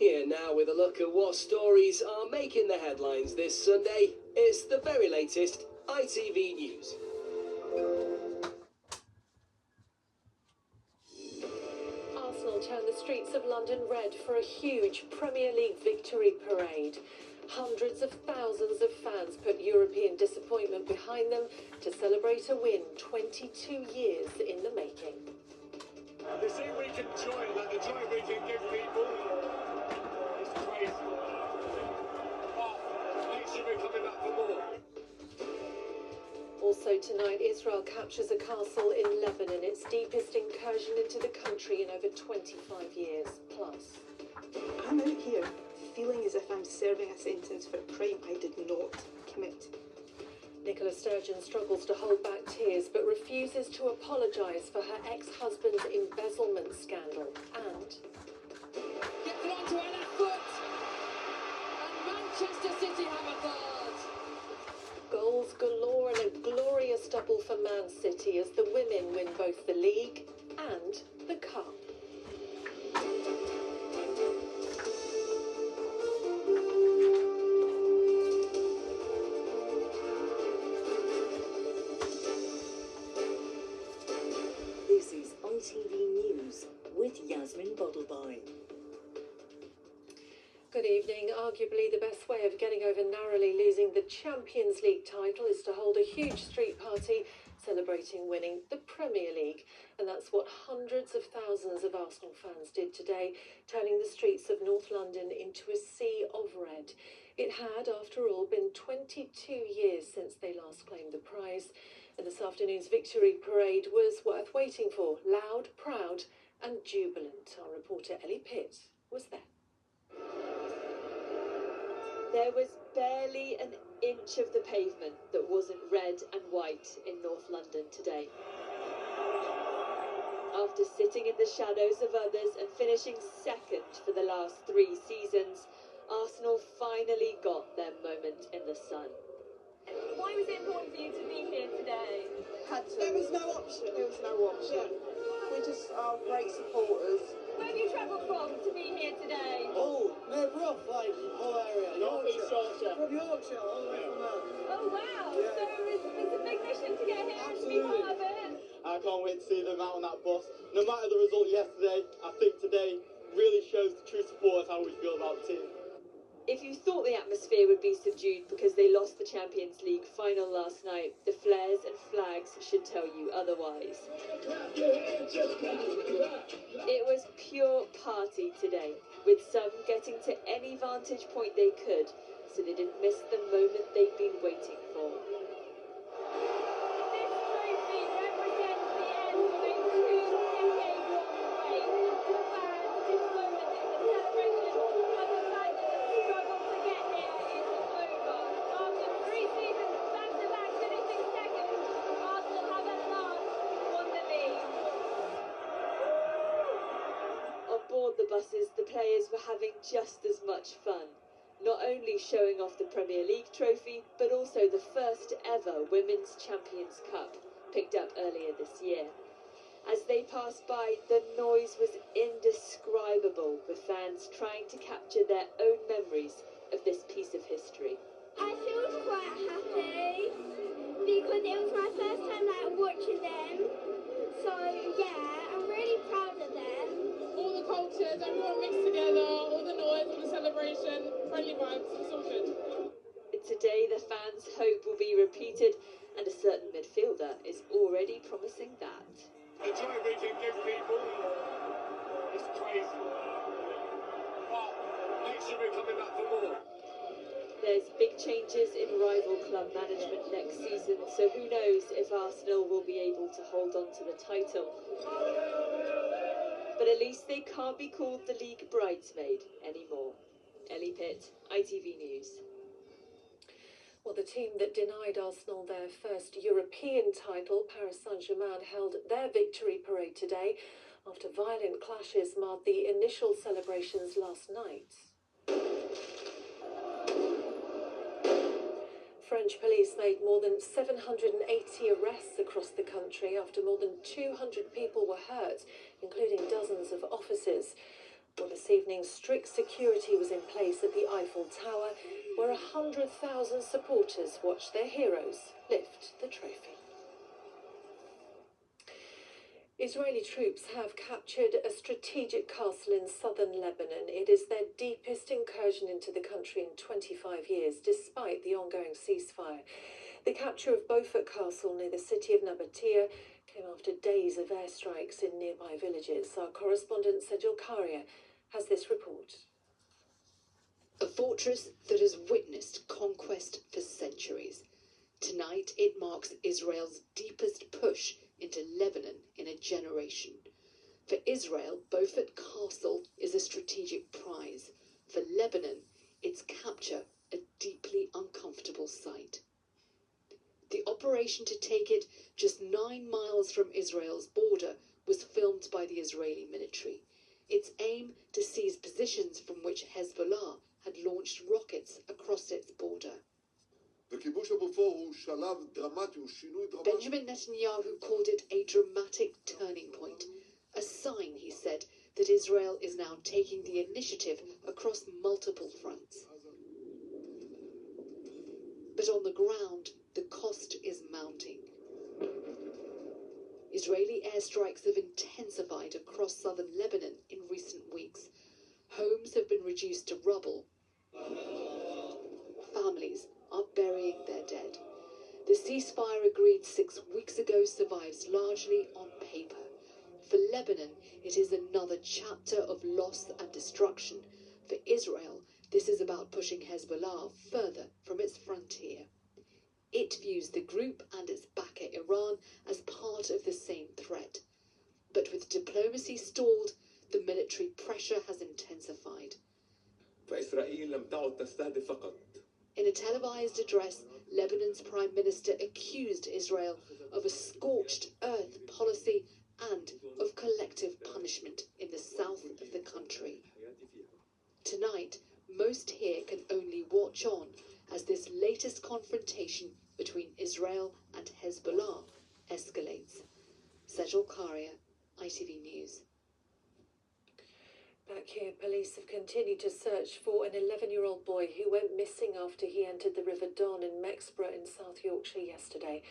Here now with a look at what stories are making the headlines this Sunday. It's the very latest ITV News. Arsenal turned the streets of London red for a huge Premier League victory parade. Hundreds of thousands of fans put European disappointment behind them to celebrate a win 22 years in the making. The same we can joy, like the joy we can give people, it's crazy. But next year we're coming back for more. Also tonight, Israel captures a castle in Lebanon, its deepest incursion into the country in over 25 years. Plus, I'm out here feeling as if I'm serving a sentence for a crime I did not commit. Nicola Sturgeon struggles to hold back tears but refuses to apologise for her ex-husband's embezzlement scandal. And gets it onto her left foot, and Manchester City have a third. Goals galore and a glorious double for Man City as the women win both the league and the cup. This is ITV News with Yasmin Bodalbhai. Good evening. Arguably the best way of getting over narrowly losing the Champions League title is to hold a huge street party celebrating winning the Premier League. And that's what hundreds of thousands of Arsenal fans did today, turning the streets of North London into a sea of red. It had, after all, been 22 years since they last claimed the prize. And this afternoon's victory parade was worth waiting for. Loud, proud and jubilant. Our reporter Ellie Pitt was there. There was barely an inch of the pavement that wasn't red and white in North London today. After sitting in the shadows of others and finishing second for the last 3 seasons, Arsenal finally got their moment in the sun. Why was it important for you to be here today? Had to. There was no option. We just are great supporters. Where have you travelled from to be here today? Oh, no, rough, like, whole area. Yorkshire. From Yorkshire, all the way from there. Oh wow, Yeah. so it's a big mission to get here and to be part of it. I can't wait to see them out on that bus. No matter the result yesterday, I think today really shows the true supporters how we feel about the team. If you thought the atmosphere would be subdued because they lost the Champions League final last night, the flares and flags should tell you otherwise. It was pure party today, with some getting to any vantage point they could, so they didn't miss the moment they'd been waiting for. This trophy represents the end of a 2-decade-long wait. The fans, this moment in the celebration of the fans that struggled to get here is over. After 3 seasons back-to-back finishing second, Arsenal have at last won the league. On board the buses, the players were having just as much fun. Not only showing off the Premier League trophy, but also the first ever Women's Champions Cup, picked up earlier this year. As they passed by, the noise was indescribable, with fans trying to capture their own memories of this piece of history. I feel quite happy because it was my first time watching them. So yeah, I'm really proud of them. All the cultures, everyone mixed together, all the noise, all the celebration, friendly vibes, it's all good. Today, the fans' hope will be repeated, and a certain midfielder is already promising that. The joy we can give people, it's crazy. But next year we're coming back for more. There's big changes in rival club management next season, so who knows if Arsenal will be able to hold on to the title. But at least they can't be called the league bridesmaid anymore. Ellie Pitt, ITV News. Well, the team that denied Arsenal their first European title, Paris Saint-Germain, held their victory parade today after violent clashes marred the initial celebrations last night. French police made more than 780 arrests across the country after more than 200 people were hurt, including dozens of officers. Well, this evening, strict security was in place at the Eiffel Tower, where 100,000 supporters watched their heroes lift the trophy. Israeli troops have captured a strategic castle in southern Lebanon. It is their deepest incursion into the country in 25 years, despite the ongoing ceasefire. The capture of Beaufort Castle near the city of Nabatea came after days of airstrikes in nearby villages. Our correspondent Sejal Karia has this report. A fortress that has witnessed conquest for centuries. Tonight it marks Israel's deepest push into Lebanon in a generation. For Israel, Beaufort Castle is a strategic prize. For Lebanon, its capture a deeply uncomfortable sight. The operation to take it just 9 miles from Israel's border was filmed by the Israeli military. Its aim to seize positions from which Hezbollah had launched rockets across its border. Benjamin Netanyahu called it a dramatic turning point, a sign, he said, that Israel is now taking the initiative across multiple fronts. But on the ground, the cost is mounting. Israeli airstrikes have intensified across southern Lebanon in recent weeks. Homes have been reduced to rubble. Families are burying their dead. The ceasefire agreed 6 weeks ago survives largely on paper. For Lebanon, it is another chapter of loss and destruction. For Israel, this is about pushing Hezbollah further from its frontier. It views the group and its backer Iran as part of the same threat. But with diplomacy stalled, the military pressure has intensified. In a televised address, Lebanon's Prime Minister accused Israel of a scorched earth policy and of collective punishment in the south of the country. Tonight, most here can only watch on as this latest confrontation between Israel and Hezbollah escalates. Sejal Karia, ITV News. Back here, police have continued to search for an 11-year-old boy who went missing after he entered the River Don in Mexborough in South Yorkshire yesterday.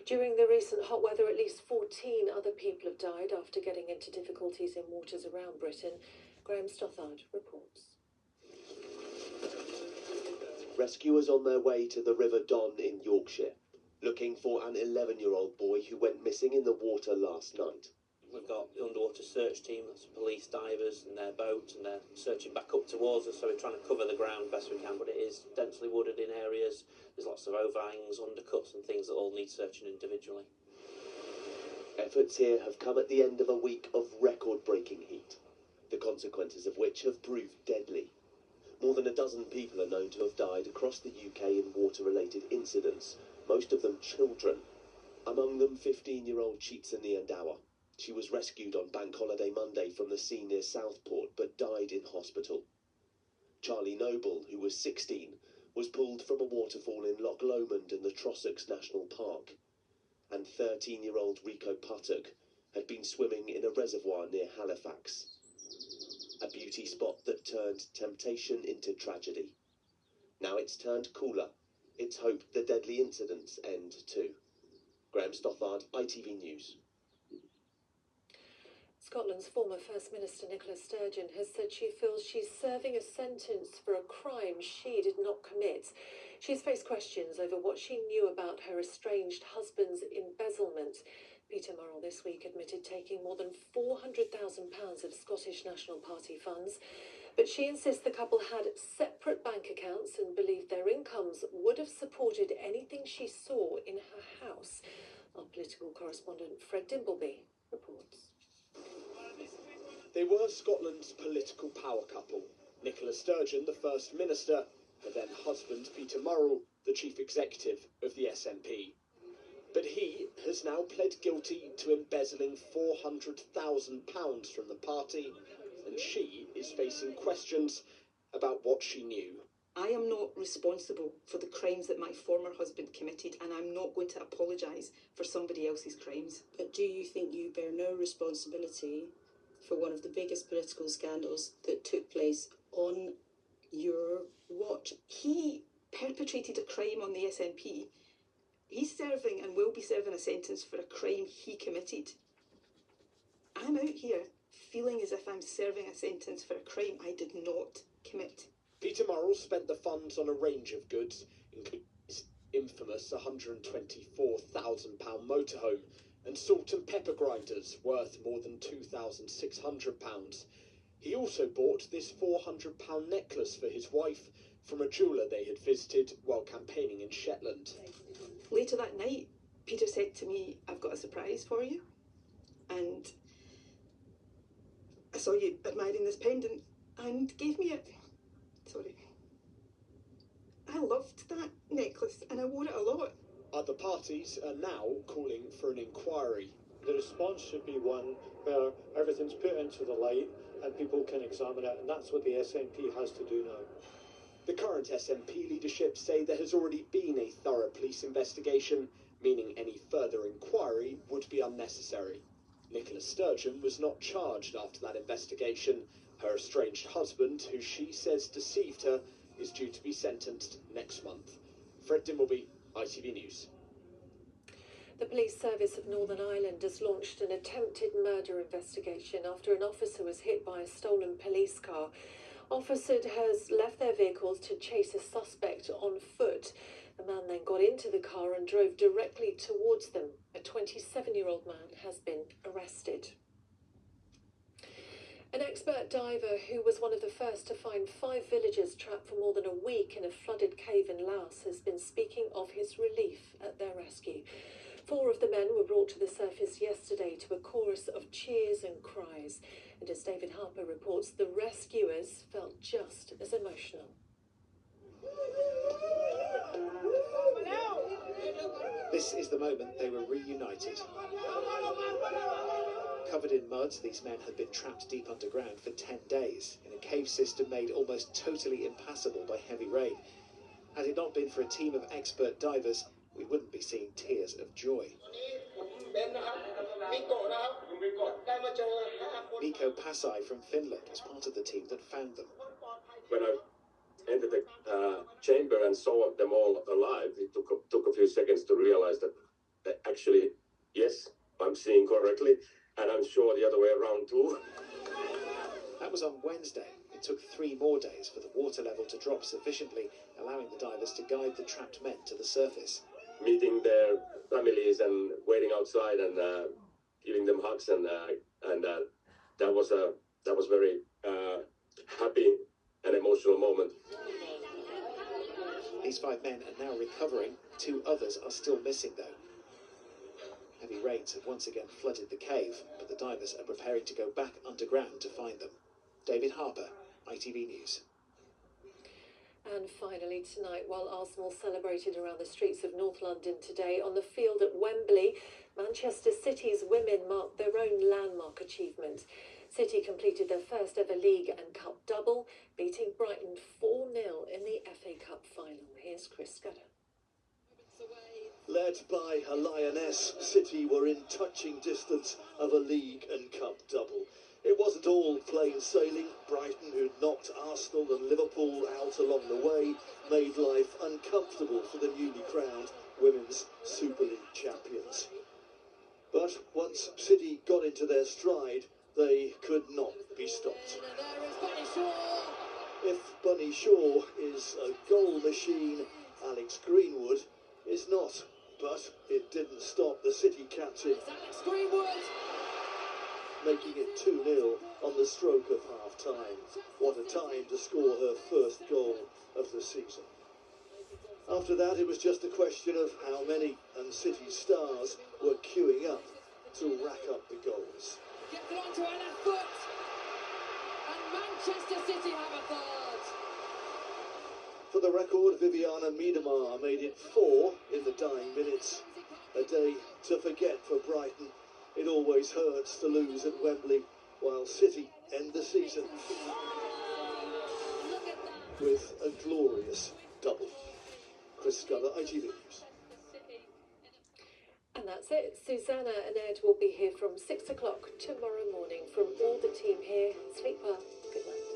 During the recent hot weather, at least 14 other people have died after getting into difficulties in waters around Britain. Graham Stothard reports. Rescuers on their way to the River Don in Yorkshire, looking for an 11-year-old boy who went missing in the water last night. We've got the underwater search team, that's police divers and their boat, and they're searching back up towards us, so we're trying to cover the ground best we can, but it is densely wooded in areas. There's lots of overhangs, undercuts and things that all need searching individually. Efforts here have come at the end of a week of record-breaking heat, the consequences of which have proved deadly. More than a dozen people are known to have died across the UK in water-related incidents, most of them children. Among them 15-year-old Chitsa Nyandawa. She was rescued on Bank Holiday Monday from the sea near Southport, but died in hospital. Charlie Noble, who was 16, was pulled from a waterfall in Loch Lomond in the Trossachs National Park. And 13-year-old Rico Puttock had been swimming in a reservoir near Halifax. A beauty spot that turned temptation into tragedy. Now it's turned cooler. It's hoped the deadly incidents end too. Graham Stothard, ITV News. Scotland's former First Minister Nicola Sturgeon has said she feels she's serving a sentence for a crime she did not commit. She's faced questions over what she knew about her estranged husband's embezzlement. Peter Murrell this week admitted taking more than £400,000 of Scottish National Party funds, but she insists the couple had separate bank accounts and believed their incomes would have supported anything she saw in her house. Our political correspondent Fred Dimbleby reports. They were Scotland's political power couple. Nicola Sturgeon, the First Minister, her then husband Peter Murrell, the Chief Executive of the SNP. But he has now pled guilty to embezzling £400,000 from the party, and she is facing questions about what she knew. I am not responsible for the crimes that my former husband committed, and I'm not going to apologise for somebody else's crimes. But do you think you bear no responsibility for one of the biggest political scandals that took place on your watch. He perpetrated a crime on the SNP. He's serving and will be serving a sentence for a crime he committed. I'm out here feeling as if I'm serving a sentence for a crime I did not commit. Peter Murrell spent the funds on a range of goods, including his infamous £124,000 motorhome and salt and pepper grinders worth more than £2,600. He also bought this £400 necklace for his wife from a jeweller they had visited while campaigning in Shetland. Later that night, Peter said to me, "I've got a surprise for you." And I saw you admiring this pendant and gave me it. Sorry. I loved that necklace and I wore it a lot. Other parties are now calling for an inquiry. The response should be one where everything's put into the light and people can examine it, and that's what the SNP has to do now. The current SNP leadership say there has already been a thorough police investigation, meaning any further inquiry would be unnecessary. Nicola Sturgeon was not charged after that investigation. Her estranged husband, who she says deceived her, is due to be sentenced next month. Fred Dimbleby, ITV News. The Police Service of Northern Ireland has launched an attempted murder investigation after an officer was hit by a stolen police car. Officers has left their vehicles to chase a suspect on foot. The man then got into the car and drove directly towards them. A 27-year-old man has been arrested. An expert diver who was one of the first to find 5 villagers trapped for more than a week in a flooded cave in Laos has been speaking of his relief at their rescue. 4 of the men were brought to the surface yesterday to a chorus of cheers and cries. And as David Harper reports, the rescuers felt just as emotional. This is the moment they were reunited. Covered in mud, these men had been trapped deep underground for 10 days in a cave system made almost totally impassable by heavy rain. Had it not been for a team of expert divers, we wouldn't be seeing tears of joy. Mikko Pasai from Finland was part of the team that found them. When I entered the chamber and saw them all alive, it took a few seconds to realize that actually, yes, I'm seeing correctly, and I'm sure the other way around too. That was on Wednesday. It took 3 more days for the water level to drop sufficiently, allowing the divers to guide the trapped men to the surface. Meeting their families and waiting outside and giving them hugs, and that was very happy and emotional moment. These 5 men are now recovering. 2 others are still missing, though. Heavy rains have once again flooded the cave, but the divers are preparing to go back underground to find them. David Harper, ITV News. And finally tonight, while Arsenal celebrated around the streets of North London today, on the field at Wembley, Manchester City's women marked their own landmark achievement. City completed their first ever league and cup double, beating Brighton 4-0 in the FA Cup final. Here's Chris Scudder. Led by a lioness, City were in touching distance of a league and cup double. It wasn't all plain sailing. Brighton, who'd knocked Arsenal and Liverpool out along the way, made life uncomfortable for the newly crowned Women's Super League champions. But once City got into their stride, they could not be stopped. If Bunny Shaw is a goal machine, Alex Greenwood is not. But it didn't stop the City captain, making it 2-0 on the stroke of half-time. What a time to score her first goal of the season. After that, it was just a question of how many, and City's stars were queuing up to rack up the goals. Gets it onto her left foot, and Manchester City have a third. For the record, Viviana Miedemar made it 4 in the dying minutes. A day to forget for Brighton. It always hurts to lose at Wembley, while City end the season with a glorious double. Chris Scudder, ITV News. And that's it. Susanna and Ed will be here from 6 o'clock tomorrow morning from all the team. team here. Sleep well. Good night.